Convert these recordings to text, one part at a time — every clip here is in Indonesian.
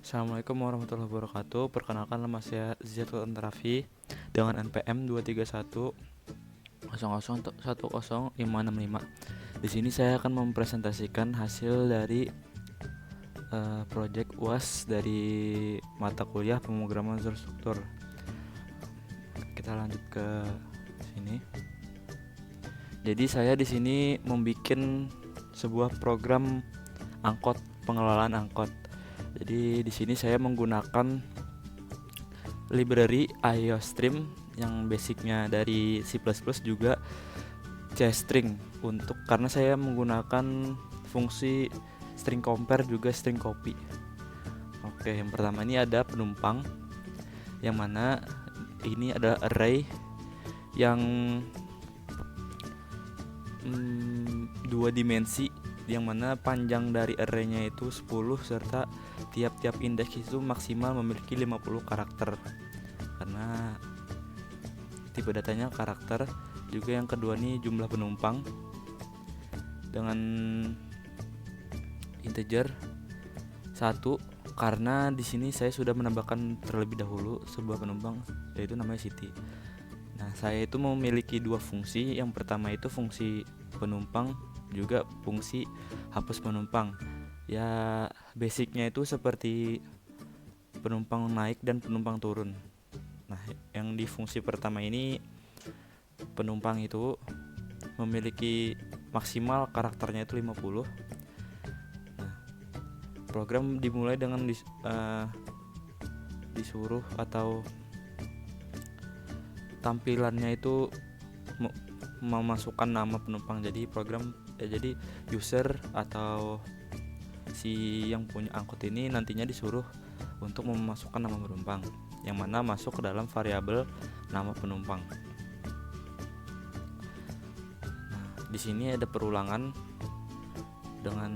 Assalamualaikum warahmatullahi wabarakatuh. Perkenalkan, nama saya Ziatul Antrafi dengan NPM 231 001056. Di sini saya akan mempresentasikan hasil dari proyek UAS dari mata kuliah pemrograman struktur. Kita lanjut ke sini. Jadi saya di sini membuat sebuah program angkot, pengelolaan angkot. Jadi di sini saya menggunakan library IOStream yang basicnya dari C++, juga CString karena saya menggunakan fungsi string compare juga string copy. Oke, yang pertama ini ada penumpang, yang mana ini adalah array yang dua dimensi, yang mana panjang dari arraynya itu 10 serta tiap-tiap indeks itu maksimal memiliki 50 karakter karena tipe datanya karakter. Juga yang kedua nih jumlah penumpang dengan integer 1 karena di sini saya sudah menambahkan terlebih dahulu sebuah penumpang, yaitu namanya Siti. Nah, saya itu memiliki dua fungsi. Yang pertama itu fungsi penumpang, juga fungsi hapus penumpang. Ya, basicnya itu seperti penumpang naik dan penumpang turun. Nah, yang di fungsi pertama ini penumpang itu memiliki maksimal karakternya itu 50. Nah, program dimulai dengan disuruh atau tampilannya itu memasukkan nama penumpang. Jadi jadi user atau si yang punya angkot ini nantinya disuruh untuk memasukkan nama penumpang, yang mana masuk ke dalam variabel nama penumpang. Nah, di sini ada perulangan dengan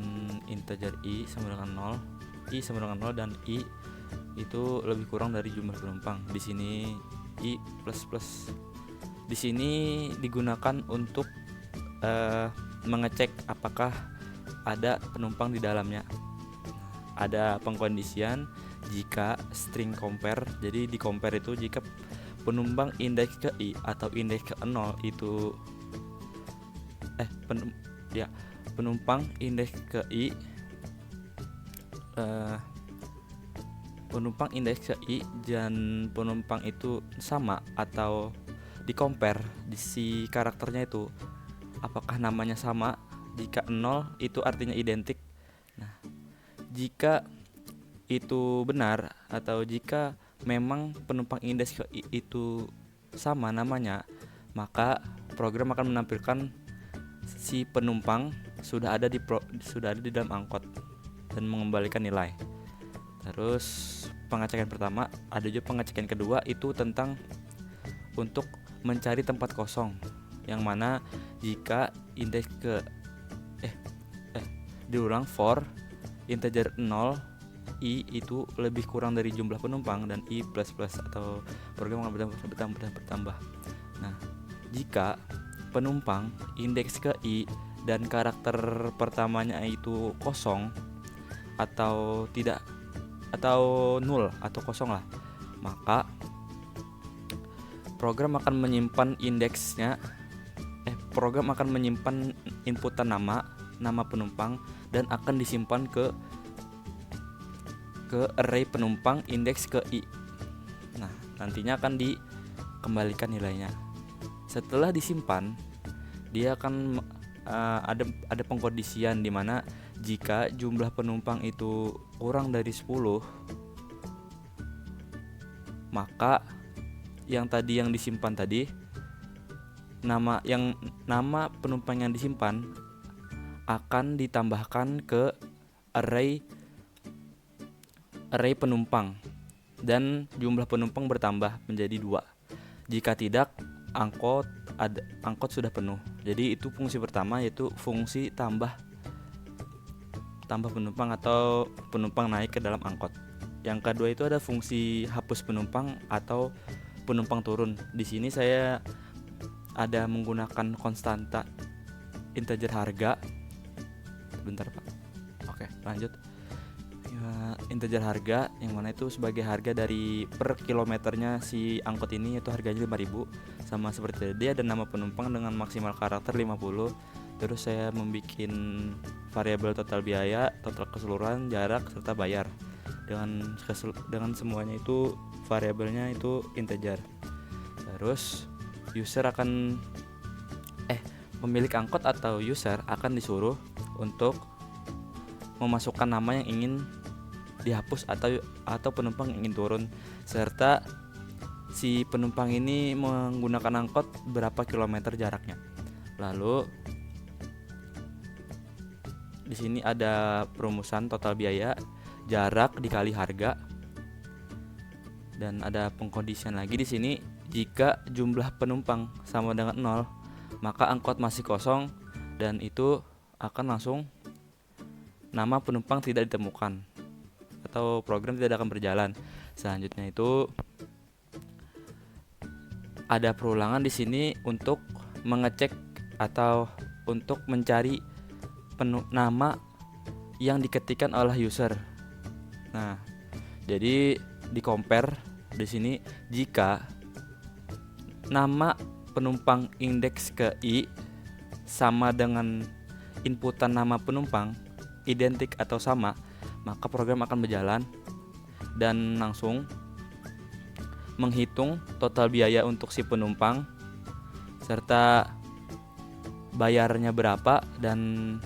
integer i sama dengan 0, dan i itu lebih kurang dari jumlah penumpang. Di sini i plus. Di sini digunakan untuk mengecek apakah ada penumpang di dalamnya. Ada pengkondisian jika string compare. Jadi di compare itu jika penumpang indeks ke i atau indeks ke 0 itu penumpang indeks ke i penumpang indeks ke i dan penumpang itu sama atau di compare di si karakternya itu apakah namanya sama. Jika 0 itu artinya identik. Nah, jika itu benar atau jika memang penumpang indeks ke i itu sama namanya, maka program akan menampilkan si penumpang sudah ada di dalam angkot dan mengembalikan nilai. Terus pengecekan pertama, ada juga pengecekan kedua, itu tentang untuk mencari tempat kosong, yang mana jika indeks ke for integer 0 i itu lebih kurang dari jumlah penumpang dan i plus atau program akan bertambah. Nah, jika penumpang indeks ke i dan karakter pertamanya itu kosong atau tidak atau nol atau kosong lah, maka program akan menyimpan program akan menyimpan inputan nama penumpang dan akan disimpan ke array penumpang indeks ke i. Nah, nantinya akan dikembalikan nilainya. Setelah disimpan, dia akan ada pengkondisian di mana jika jumlah penumpang itu kurang dari 10, maka yang disimpan tadi, nama penumpang yang disimpan akan ditambahkan ke array penumpang dan jumlah penumpang bertambah menjadi 2. Jika tidak, angkot sudah penuh. Jadi itu fungsi pertama, yaitu fungsi tambah penumpang atau penumpang naik ke dalam angkot. Yang kedua itu ada fungsi hapus penumpang atau penumpang turun. Di sini saya ada menggunakan konstanta integer harga. Bentar Pak. Oke, lanjut. Ya, integer harga, yang mana itu sebagai harga dari per kilometernya si angkot ini, itu harganya 5.000. Sama seperti tadi ada nama penumpang dengan maksimal karakter 50. Terus saya membuat variabel total biaya, total keseluruhan, jarak, serta bayar. Dengan semuanya itu variabelnya itu integer. Terus pemilik angkot atau user akan disuruh untuk memasukkan nama yang ingin dihapus atau penumpang yang ingin turun, serta si penumpang ini menggunakan angkot berapa kilometer jaraknya. Lalu di sini ada perumusan total biaya, jarak dikali harga, dan ada pengkondisian lagi di sini. Jika jumlah penumpang sama dengan 0, maka angkot masih kosong dan itu akan langsung nama penumpang tidak ditemukan atau program tidak akan berjalan. Selanjutnya itu ada perulangan di sini untuk mengecek atau untuk mencari nama yang diketikkan oleh user. Nah, jadi di compare di sini, jika nama penumpang indeks ke I sama dengan inputan nama penumpang identik atau sama, maka program akan berjalan dan langsung menghitung total biaya untuk si penumpang serta bayarnya berapa, dan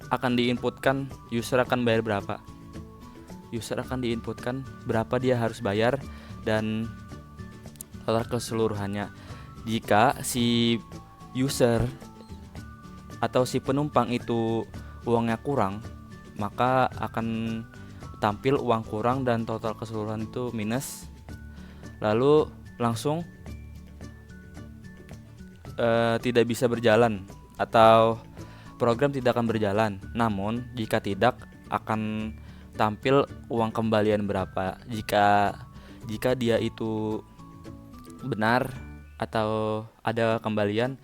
akan diinputkan user akan bayar berapa. User akan diinputkan berapa dia harus bayar dan total keseluruhannya. Jika si user atau si penumpang itu uangnya kurang, maka akan tampil uang kurang dan total keseluruhan itu minus. Lalu langsung tidak bisa berjalan atau program tidak akan berjalan. Namun jika tidak, akan tampil uang kembalian berapa. Jika dia itu benar atau ada kembalian,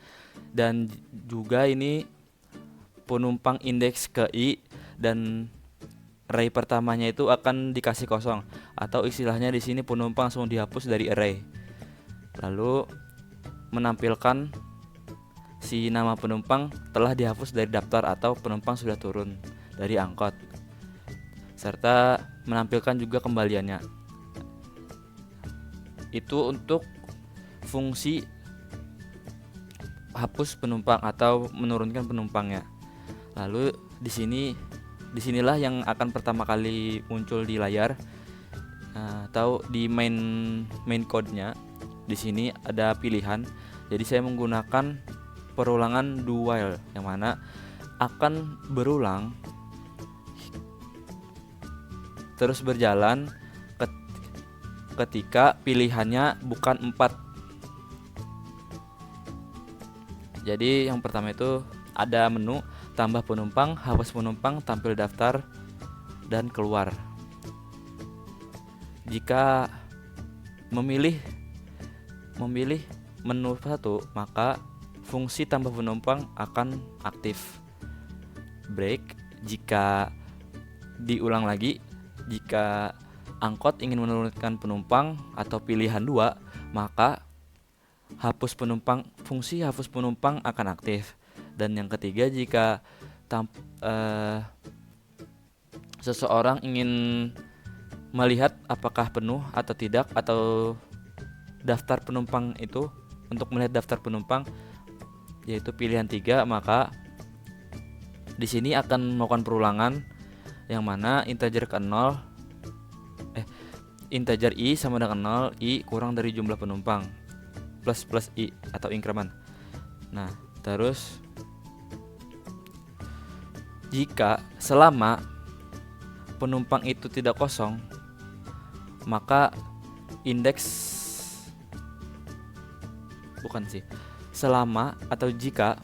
dan juga ini penumpang indeks ke I dan array pertamanya itu akan dikasih kosong, atau istilahnya di sini penumpang langsung dihapus dari array. Lalu menampilkan si nama penumpang telah dihapus dari daftar atau penumpang sudah turun dari angkot, serta menampilkan juga kembaliannya. Itu untuk fungsi hapus penumpang atau menurunkan penumpangnya. Lalu disinilah yang akan pertama kali muncul di layar atau di main code-nya. Di sini ada pilihan. Jadi saya menggunakan perulangan do while, yang mana akan berulang terus berjalan ketika pilihannya bukan 4. Jadi yang pertama itu ada menu tambah penumpang, hapus penumpang, tampil daftar, dan keluar. Jika memilih menu 1, maka fungsi tambah penumpang akan aktif. Break jika diulang lagi, jika angkot ingin menurunkan penumpang atau pilihan 2, maka fungsi hapus penumpang akan aktif. Dan yang ketiga, jika seseorang ingin melihat apakah penuh atau tidak, atau daftar penumpang itu, untuk melihat daftar penumpang yaitu pilihan 3, maka di sini akan melakukan perulangan, yang mana integer I sama dengan 0, I kurang dari jumlah penumpang, plus I atau increment. Nah, terus jika selama penumpang itu tidak kosong, maka selama atau jika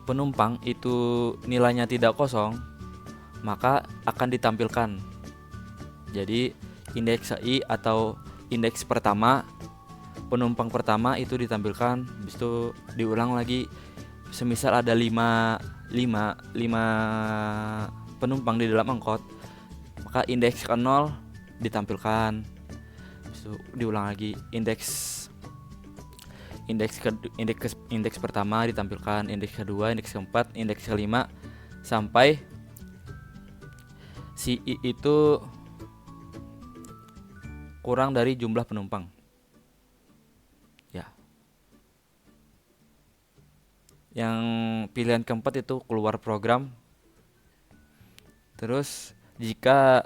penumpang itu nilainya tidak kosong, maka akan ditampilkan. Jadi indeks I atau indeks pertama, penumpang pertama itu ditampilkan, habis itu diulang lagi semisal ada 5 penumpang di dalam angkot, maka indeks ke 0 ditampilkan. Habis itu diulang lagi, indeks pertama ditampilkan, indeks kedua, indeks keempat, indeks kelima, sampai si I itu kurang dari jumlah penumpang. Ya. Yang pilihan keempat itu keluar program. Terus jika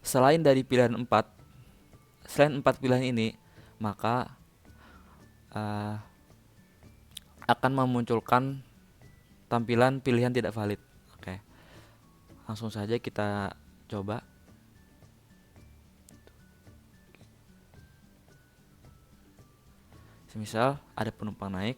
selain empat pilihan ini, maka uh, akan memunculkan tampilan pilihan tidak valid. Oke, langsung saja kita coba. Semisal ada penumpang naik,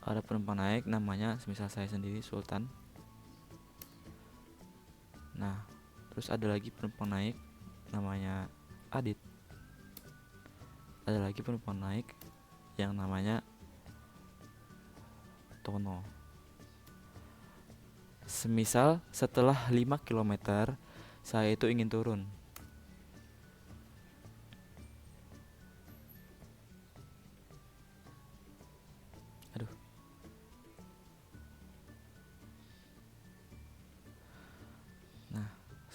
ada penumpang naik, namanya semisal saya sendiri Sultan. Nah, terus ada lagi penumpang naik namanya Adit. Ada lagi penumpang naik yang namanya Tono. Semisal setelah 5 km saya itu ingin turun.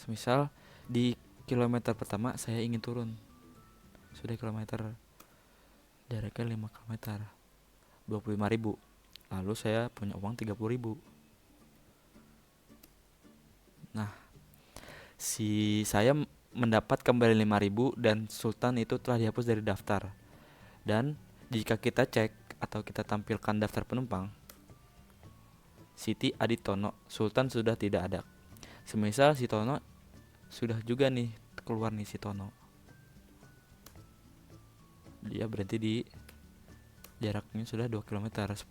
Semisal di kilometer pertama saya ingin turun. Sudah kilometer jaraknya 5 km, 25.000. Lalu saya punya uang 30.000. Nah, saya mendapat kembali 5.000 dan Sultan itu telah dihapus dari daftar. Dan jika kita cek atau kita tampilkan daftar penumpang, Siti Aditono, Sultan sudah tidak ada. Semisal si Tono sudah juga nih keluar nih si Tono. Dia berhenti di jaraknya sudah 2 km, 10.000.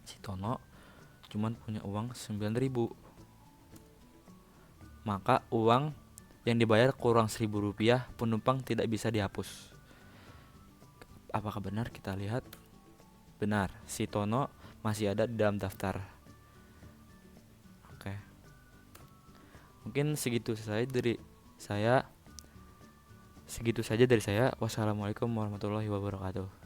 Si Tono cuman punya uang 9.000. Maka uang yang dibayar kurang 1.000 rupiah, penumpang tidak bisa dihapus. Apakah benar? Kita lihat. Benar, si Tono masih ada di dalam daftar. Oke. Mungkin segitu saja dari saya. Wassalamualaikum warahmatullahi wabarakatuh.